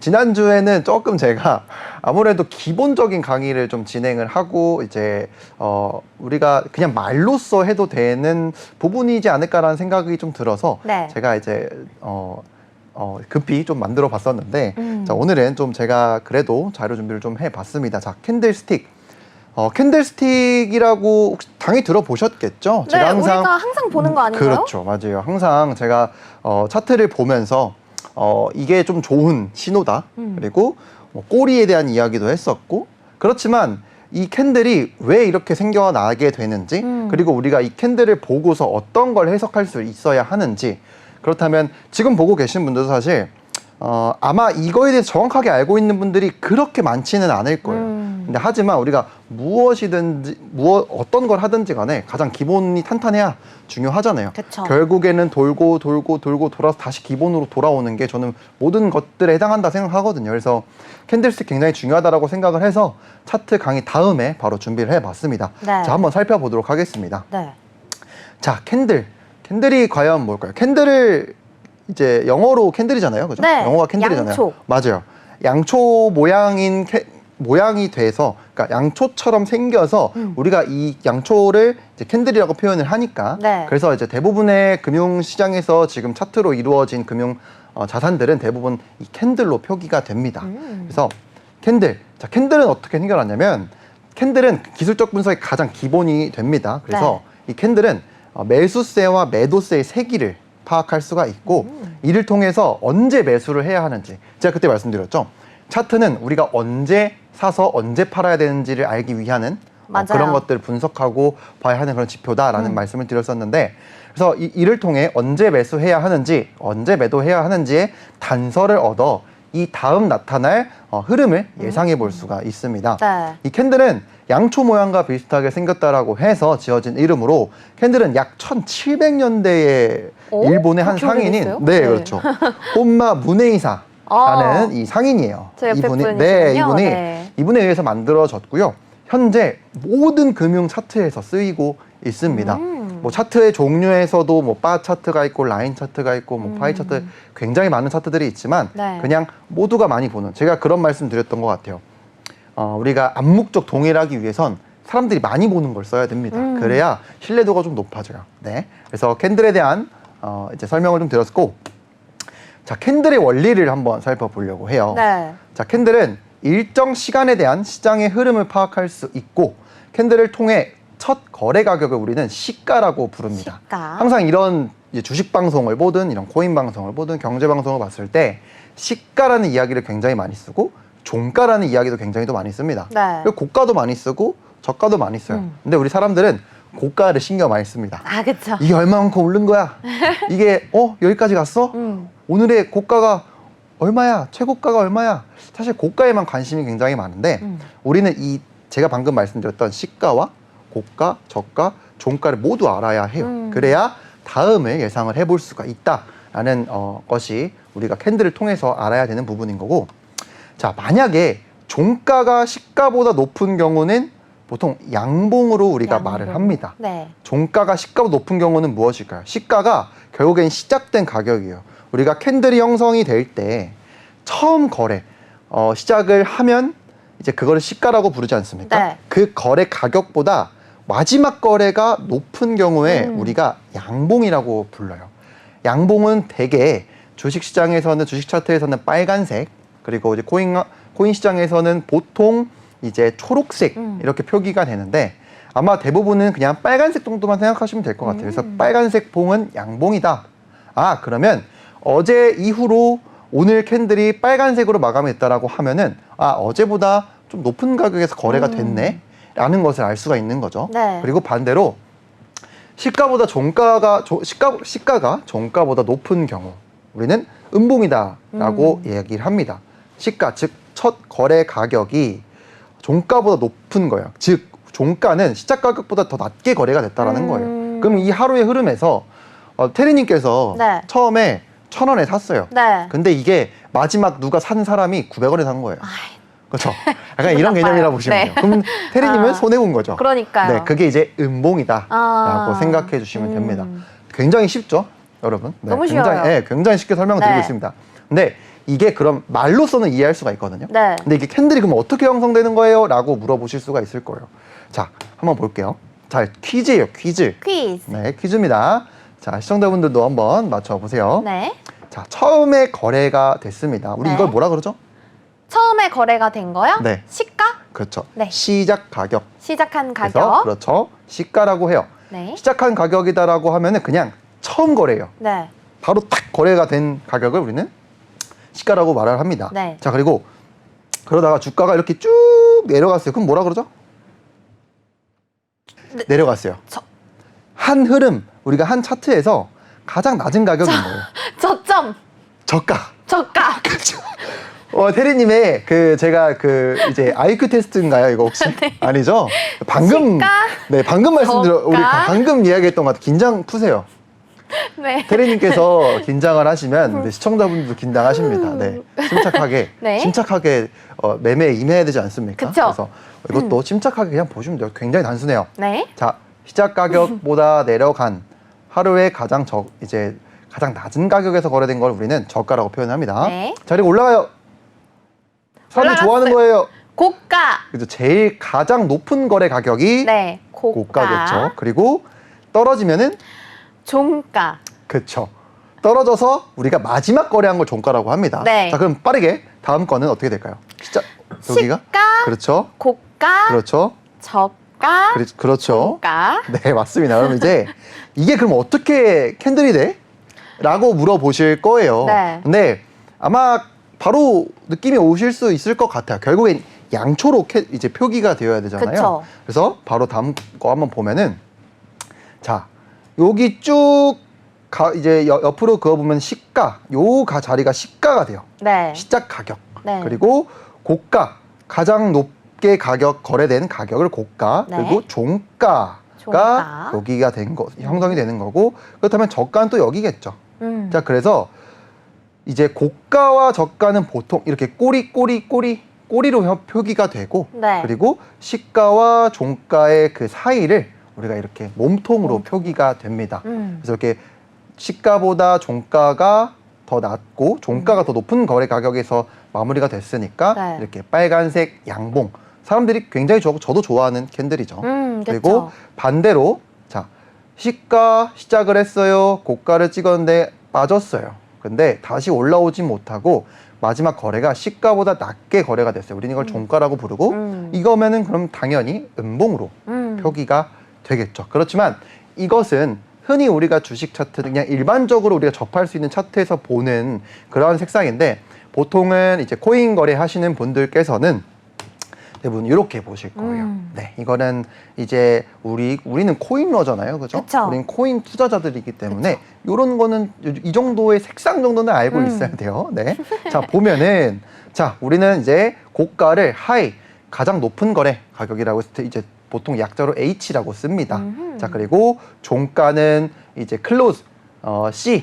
지난주에는 조금 제가 아무래도 기본적인 강의를 좀 진행을 하고 이제 우리가 그냥 말로써 해도 되는 부분이지 않을까라는 생각이 좀 들어서 네. 제가 이제 급히 좀 만들어 봤었는데 자, 오늘은 좀 제가 그래도 자료 준비를 좀 해봤습니다. 자, 캔들스틱. 캔들스틱이라고 혹시 당연히 들어보셨겠죠? 네, 우리가 항상 보는 거 아닌가요? 그렇죠, 맞아요. 항상 제가 차트를 보면서 이게 좀 좋은 신호다. 그리고 뭐 꼬리에 대한 이야기도 했었고, 그렇지만 이 캔들이 왜 이렇게 생겨나게 되는지, 그리고 우리가 이 캔들을 보고서 어떤 걸 해석할 수 있어야 하는지, 그렇다면 지금 보고 계신 분들도 사실 아마 이거에 대해서 정확하게 알고 있는 분들이 그렇게 많지는 않을 거예요. 근데 하지만 우리가 무엇이든지 어떤 걸 하든지 간에 가장 기본이 탄탄해야 중요하잖아요. 그쵸. 결국에는 돌고 돌아서 다시 기본으로 돌아오는 게 저는 모든 것들에 해당한다 생각하거든요. 그래서 캔들스틱 굉장히 중요하다고 생각을 해서 차트 강의 다음에 바로 준비를 해봤습니다. 네. 자, 한번 살펴보도록 하겠습니다. 네. 자, 캔들이 과연 뭘까요? 캔들을 이제 영어로 캔들이잖아요, 그죠? 네, 영어가 캔들이잖아요. 양초. 맞아요. 양초 모양이 돼서, 그러니까 양초처럼 생겨서 우리가 이 양초를 이제 캔들이라고 표현을 하니까, 네. 그래서 이제 대부분의 금융 시장에서 지금 차트로 이루어진 금융 자산들은 대부분 이 캔들로 표기가 됩니다. 그래서 자, 캔들은 어떻게 생겨났냐면, 캔들은 기술적 분석의 가장 기본이 됩니다. 그래서 이 캔들은 매수세와 매도세의 세기를 파악할 수가 있고, 이를 통해서 언제 매수를 해야 하는지, 제가 그때 말씀드렸죠. 차트는 우리가 언제 사서 언제 팔아야 되는지를 알기 위한 그런 것들을 분석하고 봐야 하는 그런 지표다라는 말씀을 드렸었는데, 그래서 이를 통해 언제 매수해야 하는지 언제 매도해야 하는지의 단서를 얻어 이 다음 나타날 흐름을 예상해 볼 수가 있습니다. 네. 이 캔들은 양초 모양과 비슷하게 생겼다라고 해서 지어진 이름으로, 캔들은 약 1700년대에 일본의 한 상인인, 네, 그렇죠. 혼마 무네이사라는 이 상인이에요. 저 옆에 이분이 분이시군요. 네. 이분에 의해서 만들어졌고요. 현재 모든 금융 차트에서 쓰이고 있습니다. 뭐 차트의 종류에서도 뭐 바 차트가 있고 라인 차트가 있고 뭐 파이 차트, 굉장히 많은 차트들이 있지만 네. 그냥 모두가 많이 보는, 제가 그런 말씀 드렸던 것 같아요. 우리가 암묵적 동일하기 위해선 사람들이 많이 보는 걸 써야 됩니다. 그래야 신뢰도가 좀 높아져요. 네. 그래서 캔들에 대한 이제 설명을 좀 드렸고, 자, 캔들의 원리를 한번 살펴보려고 해요. 네. 자, 캔들은 일정 시간에 대한 시장의 흐름을 파악할 수 있고, 캔들을 통해 첫 거래 가격을 우리는 시가라고 부릅니다. 시가. 항상 이런 이제 주식 방송을 보든 이런 코인 방송을 보든 경제 방송을 봤을 때 시가라는 이야기를 굉장히 많이 쓰고 종가라는 이야기도 굉장히 또 많이 씁니다. 네. 그리고 고가도 많이 쓰고 저가도 많이 써요. 근데 우리 사람들은 고가를 신경 많이 씁니다. 아, 그쵸. 이게 얼마만큼 오른 거야? 이게 여기까지 갔어? 오늘의 고가가 얼마야? 최고가가 얼마야? 사실 고가에만 관심이 굉장히 많은데 우리는 제가 방금 말씀드렸던 시가와 고가, 저가, 종가를 모두 알아야 해요. 그래야 다음을 예상을 해볼 수가 있다라는 것이 우리가 캔들을 통해서 알아야 되는 부분인 거고, 자, 만약에 종가가 시가보다 높은 경우는 보통 양봉으로 우리가 말을 합니다. 네. 종가가 시가보다 높은 경우는 무엇일까요? 시가가 결국엔 시작된 가격이에요. 우리가 캔들이 형성이 될 때 처음 거래, 시작을 하면 이제 그거를 시가라고 부르지 않습니까? 네. 그 거래 가격보다 마지막 거래가 높은 경우에 우리가 양봉이라고 불러요. 양봉은 대개 주식시장에서는, 주식 차트에서는 빨간색, 그리고 이제 코인 시장에서는 보통 이제 초록색 이렇게 표기가 되는데, 아마 대부분은 그냥 빨간색 정도만 생각하시면 될 것 같아요. 그래서 빨간색 봉은 양봉이다. 아, 그러면 어제 이후로 오늘 캔들이 빨간색으로 마감이 됐다라고 하면은, 아, 어제보다 좀 높은 가격에서 거래가 됐네 라는 것을 알 수가 있는 거죠. 네. 그리고 반대로 시가가 종가보다 높은 경우 우리는 음봉이다라고 얘기를 합니다. 시가, 즉 첫 거래 가격이 종가보다 높은 거예요. 즉 종가는 시작 가격보다 더 낮게 거래가 됐다라는 거예요. 그럼 이 하루의 흐름에서 테리님께서 네. 처음에 1,000원에 샀어요. 네. 근데 이게 마지막 누가 산 사람이 900원에 산 거예요. 아이, 그렇죠. 약간 이런 개념이라 보시면 네. 돼요. 그럼 테리님은 손해본 거죠. 그러니까요. 네, 그게 이제 음봉이다라고 생각해 주시면 됩니다. 굉장히 쉽죠, 여러분? 네, 너무 굉장히, 쉬워요. 네, 굉장히 쉽게 설명드리고 네. 있습니다. 근데 이게 그럼 말로서는 이해할 수가 있거든요. 네. 근데 이게 캔들이 그럼 어떻게 형성되는 거예요? 라고 물어보실 수가 있을 거예요. 자, 한번 볼게요. 자, 퀴즈예요, 퀴즈. 퀴즈. 네, 퀴즈입니다. 자, 시청자분들도 한번 맞춰보세요. 네. 자, 처음에 거래가 됐습니다. 우리 네. 이걸 뭐라 그러죠? 처음에 거래가 된 거요? 네. 시가? 그렇죠. 네. 시작 가격. 시작한 그래서 가격. 그렇죠. 시가라고 해요. 네. 시작한 가격이다라고 하면은 그냥 처음 거래예요. 네. 바로 딱 거래가 된 가격을 우리는 시가라고 말을 합니다. 네. 자, 그리고 그러다가 주가가 이렇게 쭉 내려갔어요. 그럼 뭐라 그러죠? 네. 내려갔어요. 저- 한 흐름, 우리가 한 차트에서 가장 낮은 가격인 거예요. 저점. 저가. 저가. 그렇죠. 테리님의 제가 이제 IQ 테스트인가요? 이거 혹시? 네. 아니죠? 방금 시가, 네, 방금 말씀드려 우리 저가. 방금 이야기했던 것 같아요. 긴장 푸세요. 네. 테리님께서 긴장을 하시면 네, 시청자분들도 긴장하십니다. 네, 침착하게, 네. 침착하게 매매에 임해야 되지 않습니까? 그쵸. 그래서 이것도 침착하게 그냥 보시면 돼요. 굉장히 단순해요. 네. 자, 시작 가격보다 내려간 하루에 가장 낮은 가격에서 거래된 걸 우리는 저가라고 표현합니다. 네. 자, 그리고 올라가요. 사람들이 좋아하는 올라갔어요. 거예요. 고가. 그래서 제일 가장 높은 거래 가격이 네. 고가. 고가겠죠. 그리고 떨어지면은 종가. 그쵸. 떨어져서 우리가 마지막 거래한 걸 종가라고 합니다. 네. 자, 그럼 빠르게 다음 거는 어떻게 될까요? 시작. 여기가? 시가. 그렇죠. 고가. 그렇죠. 저가. 그렇죠. 고가. 네, 맞습니다. 그럼 이제 이게 그럼 어떻게 캔들이 돼? 라고 물어보실 거예요. 네. 근데 아마 바로 느낌이 오실 수 있을 것 같아요. 결국엔 양초로 이제 표기가 되어야 되잖아요. 그쵸. 그래서 바로 다음 거 한번 보면은 자, 여기 쭉 이제 옆으로 그어보면 시가, 자리가 시가가 돼요. 네. 시작 가격. 네. 그리고 고가, 가장 높게 거래된 가격을 고가. 네. 그리고 종가가 종가. 여기가 형성이 되는 거고, 그렇다면 저가는 또 여기겠죠. 자, 그래서 이제 고가와 저가는 보통 이렇게 꼬리로 표기가 되고, 네. 그리고 시가와 종가의 그 사이를 우리가 이렇게 몸통으로 표기가 됩니다. 그래서 이렇게 시가보다 종가가 더 낮고 종가가 더 높은 거래 가격에서 마무리가 됐으니까 네. 이렇게 빨간색 양봉, 사람들이 굉장히 좋아하고 저도 좋아하는 캔들이죠. 그리고 그쵸. 반대로 자, 시가 시작을 했어요. 고가를 찍었는데 빠졌어요. 근데 다시 올라오지 못하고 마지막 거래가 시가보다 낮게 거래가 됐어요. 우리는 이걸 종가라고 부르고, 이거면은 그럼 당연히 음봉으로 표기가 되겠죠. 그렇지만 이것은 흔히 우리가 주식 차트, 그냥 일반적으로 우리가 접할 수 있는 차트에서 보는 그러한 색상인데, 보통은 이제 코인 거래 하시는 분들께서는 대부분 이렇게 보실 거예요. 네, 이거는 이제 우리는 코인러잖아요, 그죠? 그쵸. 우리는 코인 투자자들이기 때문에 이런 거는 이 정도의 색상 정도는 알고 있어야 돼요. 네, 자 보면은 자 우리는 이제 고가를 하이, 가장 높은 거래 가격이라고 했을 때 이제 보통 약자로 H라고 씁니다. 자, 그리고 종가는 이제 클로즈,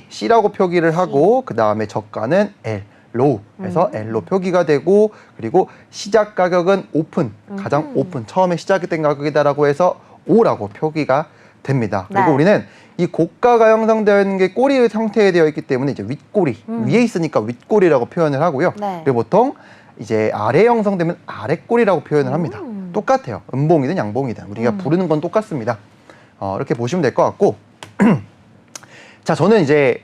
C라고 표기를 하고, 그 다음에 저가는 L, 로우 해서 L로 표기가 되고, 그리고 시작 가격은 오픈, 가장 오픈, 처음에 시작된 가격이다라고 해서 O라고 표기가 됩니다. 그리고 네. 우리는 이 고가가 형성되어 있는 게 꼬리 형태에 되어 있기 때문에 이제 윗꼬리, 위에 있으니까 윗꼬리라고 표현을 하고요. 네. 그리고 보통 이제 아래 형성되면 아래꼬리라고 표현을 합니다. 똑같아요. 음봉이든 양봉이든 우리가 부르는 건 똑같습니다. 이렇게 보시면 될 것 같고, 자, 저는 이제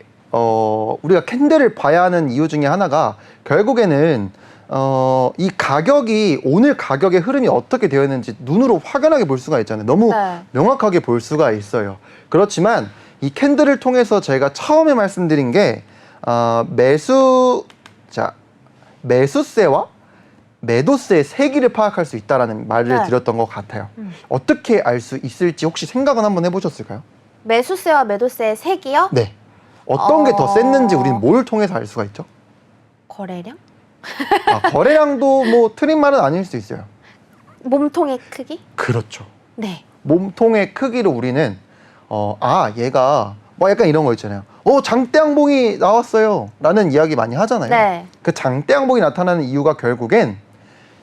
우리가 캔들을 봐야 하는 이유 중에 하나가 결국에는 이 가격이, 오늘 가격의 흐름이 어떻게 되어 있는지 눈으로 확연하게 볼 수가 있잖아요. 너무 네. 명확하게 볼 수가 있어요. 그렇지만 이 캔들을 통해서 제가 처음에 말씀드린 게 매수세와 매도세의 세기를 파악할 수 있다라는 말을 네. 드렸던 것 같아요. 어떻게 알 수 있을지 혹시 생각은 한번 해보셨을까요? 매수세와 매도세의 색이요? 네. 어떤 게 더 셌는지 우리는 뭘 통해서 알 수가 있죠? 거래량? 거래량도 뭐 틀린 말은 아닐 수 있어요. 몸통의 크기? 그렇죠. 네. 몸통의 크기로 우리는 얘가 뭐 약간 이런 거 있잖아요. 장대양봉이 나왔어요 라는 이야기 많이 하잖아요. 네. 그 장대양봉이 나타나는 이유가 결국엔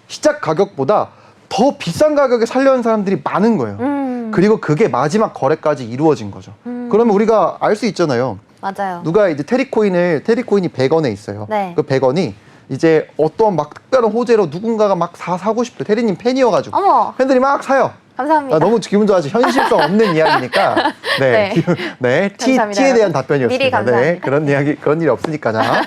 시작 가격보다 더 비싼 가격에 살려는 사람들이 많은 거예요. 그리고 그게 마지막 거래까지 이루어진 거죠. 그러면 우리가 알 수 있잖아요. 맞아요. 누가 이제 테리코인이 100원에 있어요. 네. 그 100원이 이제 어떤 막 특별한 호재로 누군가가 막 사고 싶대. 테리님 팬이어가지고 어머, 팬들이 막 사요. 감사합니다. 아, 너무 기분 좋아지. 현실성 없는 이야기니까. 네. 네. 네. 감사합니다, T에 대한 여러분. 답변이었습니다. 미리 감사합니다. 네. 그런 이야기, 그런 일이 없으니까. 자.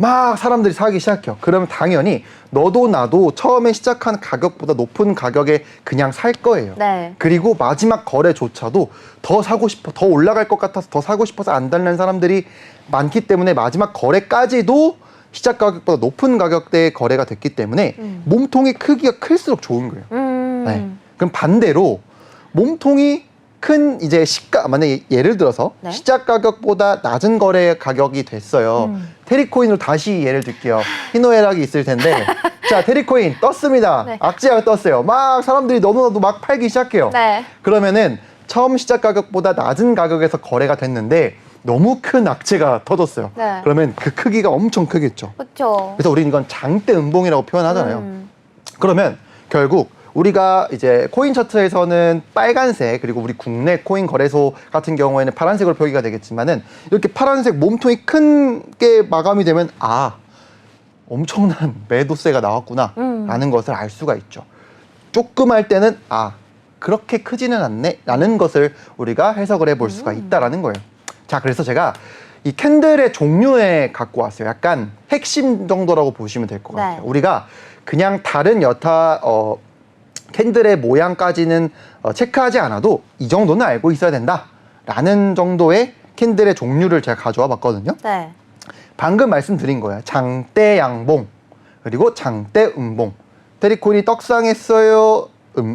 막 사람들이 사기 시작해요. 그러면 당연히 너도 나도 처음에 시작한 가격보다 높은 가격에 그냥 살 거예요. 네. 그리고 마지막 거래조차도 더 사고 싶어, 더 올라갈 것 같아서 더 사고 싶어서 안 달라는 사람들이 많기 때문에 마지막 거래까지도 시작 가격보다 높은 가격대의 거래가 됐기 때문에 몸통의 크기가 클수록 좋은 거예요. 네. 그럼 반대로 몸통이 큰 이제 만약에 예를 들어서 네. 시작 가격보다 낮은 거래 가격이 됐어요. 테리코인으로 다시 예를 들게요. 희노애락이 있을 텐데 자, 테리코인 떴습니다. 네. 악재가 떴어요. 막 사람들이 너무나도 막 팔기 시작해요. 네. 그러면은 처음 시작 가격보다 낮은 가격에서 거래가 됐는데 너무 큰 악재가 터졌어요. 네. 그러면 그 크기가 엄청 크겠죠. 그렇죠. 그래서 우리는 이건 장대 음봉이라고 표현하잖아요. 그러면 결국 우리가 이제 코인 차트에서는 빨간색, 그리고 우리 국내 코인 거래소 같은 경우에는 파란색으로 표기가 되겠지만은 이렇게 파란색 몸통이 큰 게 마감이 되면 아, 엄청난 매도세가 나왔구나 라는 것을 알 수가 있죠. 조금 할 때는 아, 그렇게 크지는 않네 라는 것을 우리가 해석을 해볼 수가 있다라는 거예요. 자, 그래서 제가 이 캔들의 종류에 갖고 왔어요. 약간 핵심 정도라고 보시면 될 것 네. 같아요. 우리가 그냥 다른 여타 캔들의 모양까지는 체크하지 않아도 이 정도는 알고 있어야 된다라는 정도의 캔들의 종류를 제가 가져와 봤거든요. 네. 방금 말씀드린 거예요. 장대 양봉, 그리고 장대 음봉. 테리코인이 떡상했어요,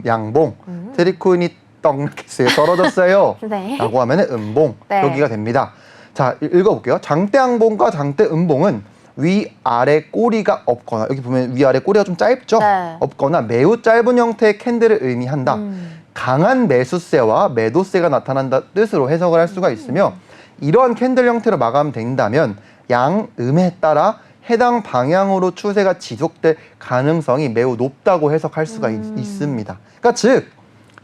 양봉. 테리코인이 떡락했어요, 떨어졌어요. 네. 라고 하면은 음봉, 네. 여기가 됩니다. 자, 읽어볼게요. 장대 양봉과 장대 음봉은 위아래 꼬리가 없거나, 여기 보면 위아래 꼬리가 좀 짧죠? 네. 없거나 매우 짧은 형태의 캔들을 의미한다. 강한 매수세와 매도세가 나타난다 뜻으로 해석을 할 수가 있으며, 이러한 캔들 형태로 마감된다면 양음에 따라 해당 방향으로 추세가 지속될 가능성이 매우 높다고 해석할 수가 있습니다. 그러니까 즉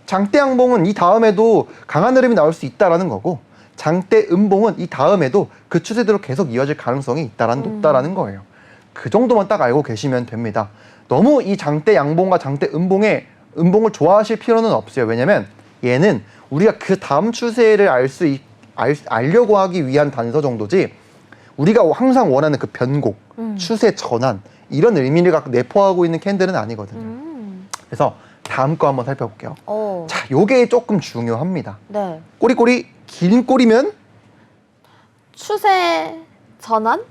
장대 양봉은 이 다음에도 강한 흐름이 나올 수 있다라는 거고, 장대 음봉은 이 다음에도 그 추세대로 계속 이어질 가능성이 높다라는 거예요. 그 정도만 딱 알고 계시면 됩니다. 너무 이 장대 양봉과 장대 음봉을 좋아하실 필요는 없어요. 왜냐면 얘는 우리가 그 다음 추세를 알려고 하기 위한 단서 정도지, 우리가 항상 원하는 그 변곡, 추세 전환, 이런 의미를 갖고 내포하고 있는 캔들은 아니거든요. 그래서 다음 거 한번 살펴볼게요. 오. 자, 요게 조금 중요합니다. 네. 꼬리꼬리, 긴 꼬리면 추세 전환?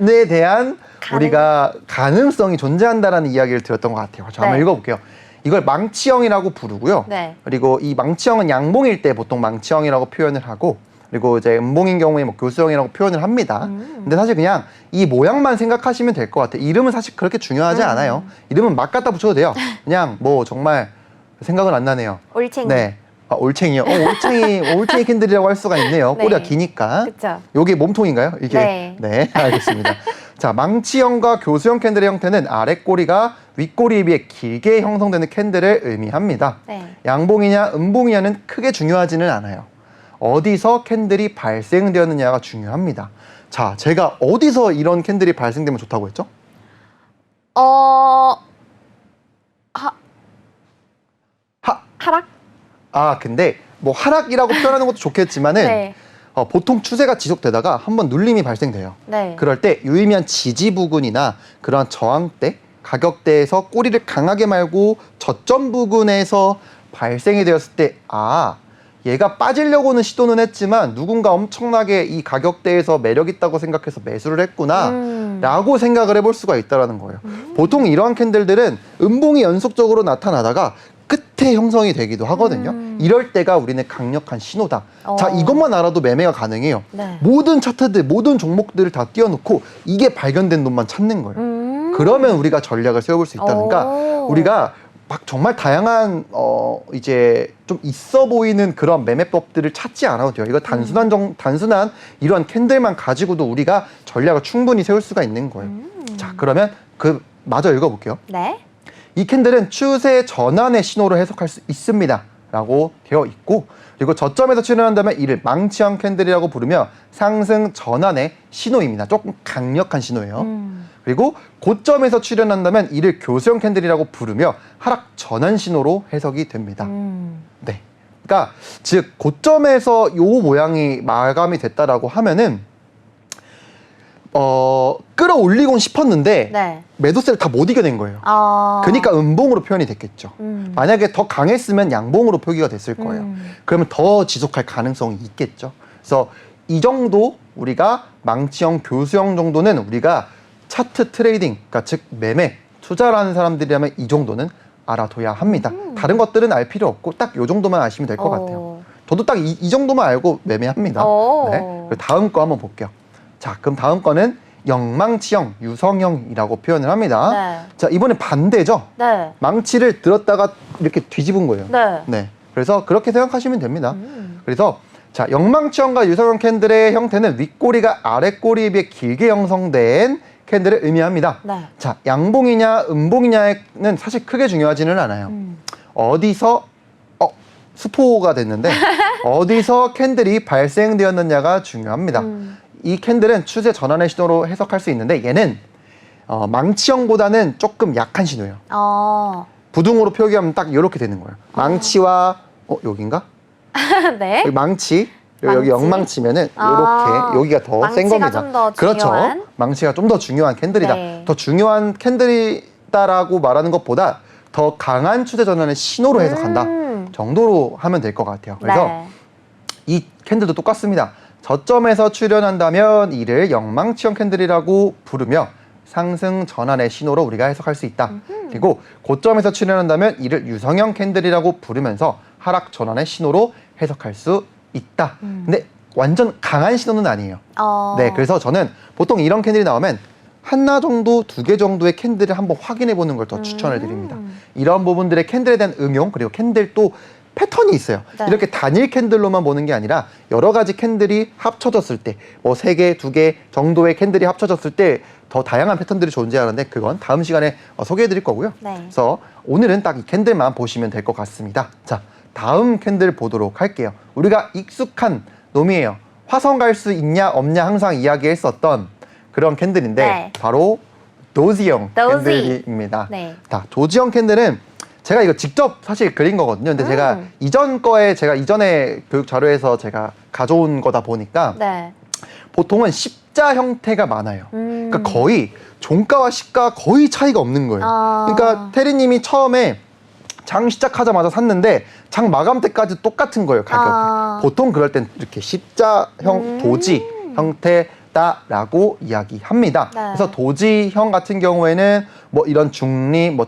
에 대한 우리가 가능성이 존재한다라는 이야기를 드렸던 것 같아요. 자, 한번 네. 읽어볼게요. 이걸 망치형이라고 부르고요. 네. 그리고 이 망치형은 양봉일 때 보통 망치형이라고 표현을 하고, 그리고 이제 음봉인 경우에 뭐 교수형이라고 표현을 합니다. 근데 사실 그냥 이 모양만 생각하시면 될 것 같아요. 이름은 사실 그렇게 중요하지 않아요. 이름은 막 갖다 붙여도 돼요. 그냥 뭐 정말 생각은 안 나네요. 올챙이. 네. 아, 올챙이요. 올챙이 캔들이라고 할 수가 있네요. 네. 꼬리가 기니까. 그쵸. 요게 몸통인가요? 이게. 네. 알겠습니다. 자, 망치형과 교수형 캔들의 형태는 아래 꼬리가 윗꼬리에 비해 길게 형성되는 캔들을 의미합니다. 네. 양봉이냐 음봉이냐는 크게 중요하지는 않아요. 어디서 캔들이 발생되었느냐가 중요합니다. 자, 제가 어디서 이런 캔들이 발생되면 좋다고 했죠? 하락? 아, 근데 뭐 하락이라고 표현하는 것도 좋겠지만은 네. 보통 추세가 지속되다가 한번 눌림이 발생돼요. 네. 그럴 때 유의미한 지지 부근이나 그러한 저항대, 가격대에서 꼬리를 강하게 말고 저점 부근에서 발생이 되었을 때, 아, 얘가 빠지려고는 시도는 했지만 누군가 엄청나게 이 가격대에서 매력 있다고 생각해서 매수를 했구나 라고 생각을 해볼 수가 있다는 거예요. 보통 이러한 캔들들은 음봉이 연속적으로 나타나다가 끝에 형성이 되기도 하거든요. 이럴 때가 우리는 강력한 신호다. 자, 이것만 알아도 매매가 가능해요. 네. 모든 차트들, 모든 종목들을 다 띄워놓고 이게 발견된 놈만 찾는 거예요. 그러면 우리가 전략을 세워볼 수 있다니까, 우리가 막 정말 다양한 이제 좀 있어 보이는 그런 매매법들을 찾지 않아도 돼요. 이거 단순한 이러한 캔들만 가지고도 우리가 전략을 충분히 세울 수가 있는 거예요. 자, 그러면 마저 읽어볼게요. 네. 이 캔들은 추세 전환의 신호로 해석할 수 있습니다 라고 되어 있고, 그리고 저점에서 출현한다면 이를 망치형 캔들이라고 부르며 상승 전환의 신호입니다. 조금 강력한 신호예요. 그리고 고점에서 출현한다면 이를 교수형 캔들이라고 부르며 하락 전환 신호로 해석이 됩니다. 네, 그러니까 즉 고점에서 요 모양이 마감이 됐다라고 하면은 끌어올리곤 싶었는데 네. 매도세를 다 못 이겨낸 거예요. 아. 그러니까 음봉으로 표현이 됐겠죠. 만약에 더 강했으면 양봉으로 표기가 됐을 거예요. 그러면 더 지속할 가능성이 있겠죠. 그래서 이 정도 우리가 망치형, 교수형 정도는 우리가 차트 트레이딩, 그러니까 즉 매매, 투자라는 사람들이라면 이 정도는 알아둬야 합니다. 다른 것들은 알 필요 없고 딱 이 정도만 아시면 될 것 같아요. 저도 딱 이 정도만 알고 매매합니다. 네. 그리고 다음 거 한번 볼게요. 자, 그럼 다음 거는 영망치형, 유성형이라고 표현을 합니다. 네. 자, 이번에 반대죠. 네. 망치를 들었다가 이렇게 뒤집은 거예요. 네. 네. 그래서 그렇게 생각하시면 됩니다. 그래서 자, 영망치형과 유성형 캔들의 형태는 윗꼬리가 아랫꼬리에 비해 길게 형성된 캔들을 의미합니다. 네. 자, 양봉이냐 음봉이냐는 사실 크게 중요하지는 않아요. 어디서 스포가 됐는데 어디서 캔들이 발생되었느냐가 중요합니다. 이 캔들은 추세 전환의 신호로 해석할 수 있는데 얘는 망치형보다는 조금 약한 신호예요. 부등으로 표기하면 딱 이렇게 되는 거예요. 망치와 여긴가? 네. 여기 망치, 여기 망치? 영망치면은 아, 이렇게 여기가 더 센 망치가 겁니다. 좀 더 그렇죠. 중요한? 망치가 좀 더 중요한 캔들이다. 네. 더 중요한 캔들이다라고 말하는 것보다 더 강한 추세 전환의 신호로 해석한다 정도로 하면 될 것 같아요. 그래서 네. 이 캔들도 똑같습니다. 저점에서 출현한다면 이를 영망치형 캔들이라고 부르며 상승 전환의 신호로 우리가 해석할 수 있다. 그리고 고점에서 출현한다면 이를 유성형 캔들이라고 부르면서 하락 전환의 신호로 해석할 수 있다. 근데 완전 강한 신호는 아니에요. 네, 그래서 저는 보통 이런 캔들이 나오면 하나 정도, 두 개 정도의 캔들을 한번 확인해 보는 걸 더 추천을 드립니다. 이런 부분들의 캔들에 대한 응용, 그리고 캔들 또 패턴이 있어요. 네. 이렇게 단일 캔들로만 보는 게 아니라 여러 가지 캔들이 합쳐졌을 때, 뭐 3개, 2개 정도의 캔들이 합쳐졌을 때 더 다양한 패턴들이 존재하는데 그건 다음 시간에 소개해 드릴 거고요. 네. 그래서 오늘은 딱 이 캔들만 보시면 될 것 같습니다. 자, 다음 캔들 보도록 할게요. 우리가 익숙한 놈이에요. 화성 갈 수 있냐 없냐 항상 이야기했었던 그런 캔들인데 네. 바로 도지형 도지. 캔들입니다. 네. 자, 도지형 캔들은 제가 이거 직접 사실 그린 거거든요. 근데 제가 이전 거에 제가 이전에 교육 자료에서 제가 가져온 거다 보니까 네. 보통은 십자 형태가 많아요. 그러니까 거의 종가와 시가 거의 차이가 없는 거예요. 그러니까 테리님이 처음에 장 시작하자마자 샀는데 장 마감 때까지 똑같은 거예요, 가격이. 보통 그럴 땐 이렇게 십자형 도지 형태다라고 이야기합니다. 네. 그래서 도지형 같은 경우에는 뭐 이런 중립,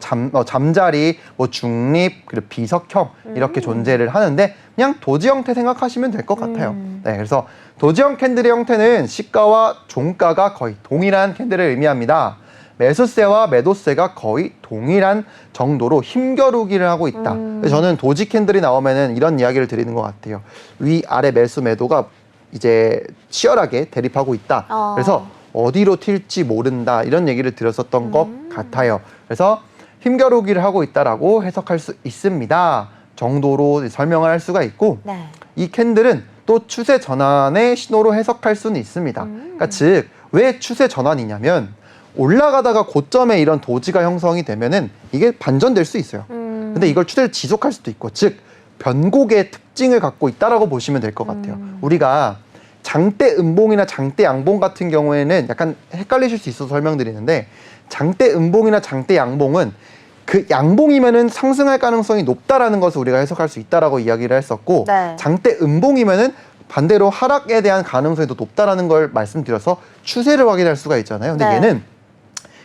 잠자리, 뭐 중립, 그리고 비석형 이렇게 존재를 하는데 그냥 도지 형태 생각하시면 될 것 같아요. 네, 그래서 도지형 캔들의 형태는 시가와 종가가 거의 동일한 캔들을 의미합니다. 매수세와 매도세가 거의 동일한 정도로 힘겨루기를 하고 있다. 그래서 저는 도지 캔들이 나오면은 이런 이야기를 드리는 것 같아요. 위, 아래 매수, 매도가 이제 치열하게 대립하고 있다. 그래서 어디로 튈지 모른다. 이런 얘기를 드렸었던 것 같아요. 그래서 힘겨루기를 하고 있다라고 해석할 수 있습니다. 정도로 설명을 할 수가 있고 네. 이 캔들은 또 추세 전환의 신호로 해석할 수는 있습니다. 그러니까 즉, 왜 추세 전환이냐면 올라가다가 고점에 이런 도지가 형성이 되면은 이게 반전될 수 있어요. 근데 이걸 추세를 지속할 수도 있고, 즉 변곡의 특징을 갖고 있다라고 보시면 될 것 같아요. 우리가 장대 음봉이나 장대 양봉 같은 경우에는 약간 헷갈리실 수 있어서 설명드리는데, 장대 음봉이나 장대 양봉은 그 양봉이면은 상승할 가능성이 높다라는 것을 우리가 해석할 수 있다라고 이야기를 했었고, 네. 장대 음봉이면은 반대로 하락에 대한 가능성이 더 높다라는 걸 말씀드려서 추세를 확인할 수가 있잖아요. 근데 네. 얘는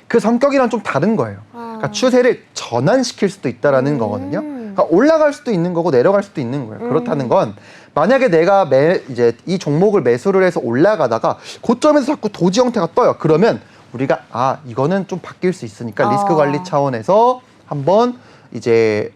그 성격이랑 좀 다른 거예요. 그러니까 추세를 전환시킬 수도 있다라는 거거든요. 그러니까 올라갈 수도 있는 거고 내려갈 수도 있는 거예요. 그렇다는 건 만약에 내가 이제 이 종목을 매수를 해서 올라가다가 고점에서 자꾸 도지 형태가 떠요. 그러면 우리가 이거는 좀 바뀔 수 있으니까 리스크 관리 차원에서 한번 이제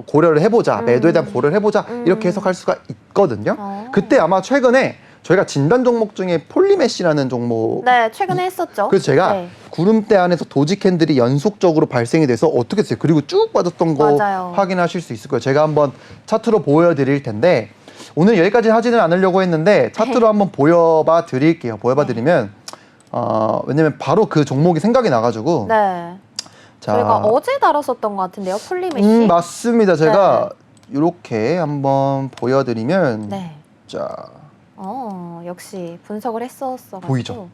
고려를 해보자. 매도에 대한 고려를 해보자. 이렇게 해석할 수가 있거든요. 그때 아마 최근에 저희가 진단 종목 중에 폴리메시라는 종목. 네, 최근에 했었죠. 그래서 제가 네. 구름대 안에서 도지 캔들이 연속적으로 발생이 돼서 어떻게 됐어요? 그리고 쭉 빠졌던 거 맞아요. 확인하실 수 있을 거예요. 제가 한번 차트로 보여드릴 텐데 오늘 여기까지 하지는 않으려고 했는데 차트로 한번 보여봐 드릴게요. 보여봐 드리면 왜냐면 바로 그 종목이 생각이 나가지고. 네. 자, 저희가 어제 다뤘었던 것 같은데요, 폴리메시. 맞습니다. 제가 이렇게 한번 보여드리면 네. 자. 역시 분석을 했었어. 보이죠?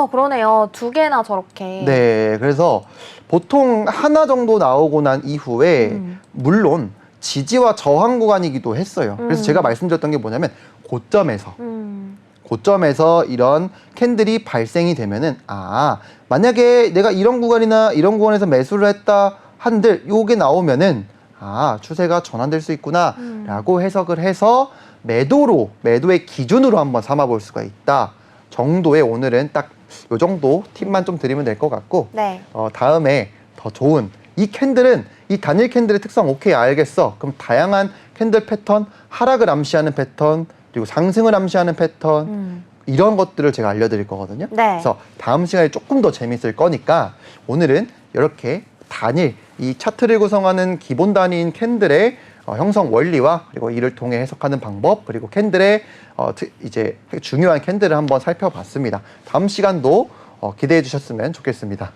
그러네요. 두 개나 저렇게. 네, 그래서 보통 하나 정도 나오고 난 이후에 물론 지지와 저항 구간이기도 했어요. 그래서 제가 말씀드렸던 게 뭐냐면 고점에서 이런 캔들이 발생이 되면은 만약에 내가 이런 구간이나 이런 구간에서 매수를 했다 한들 요게 나오면은 추세가 전환될 수 있구나 라고 해석을 해서 매도의 기준으로 한번 삼아 볼 수가 있다 정도의 오늘은 딱 요 정도 팁만 좀 드리면 될 것 같고 네. 다음에 더 좋은 이 캔들은 이 단일 캔들의 특성 오케이 알겠어. 그럼 다양한 캔들 패턴, 하락을 암시하는 패턴, 그리고 상승을 암시하는 패턴 이런 것들을 제가 알려드릴 거거든요. 네. 그래서 다음 시간에 조금 더 재밌을 거니까 오늘은 이렇게 단일 이 차트를 구성하는 기본 단위인 캔들의 형성 원리와 그리고 이를 통해 해석하는 방법 그리고 캔들의 이제 중요한 캔들을 한번 살펴봤습니다. 다음 시간도 기대해 주셨으면 좋겠습니다.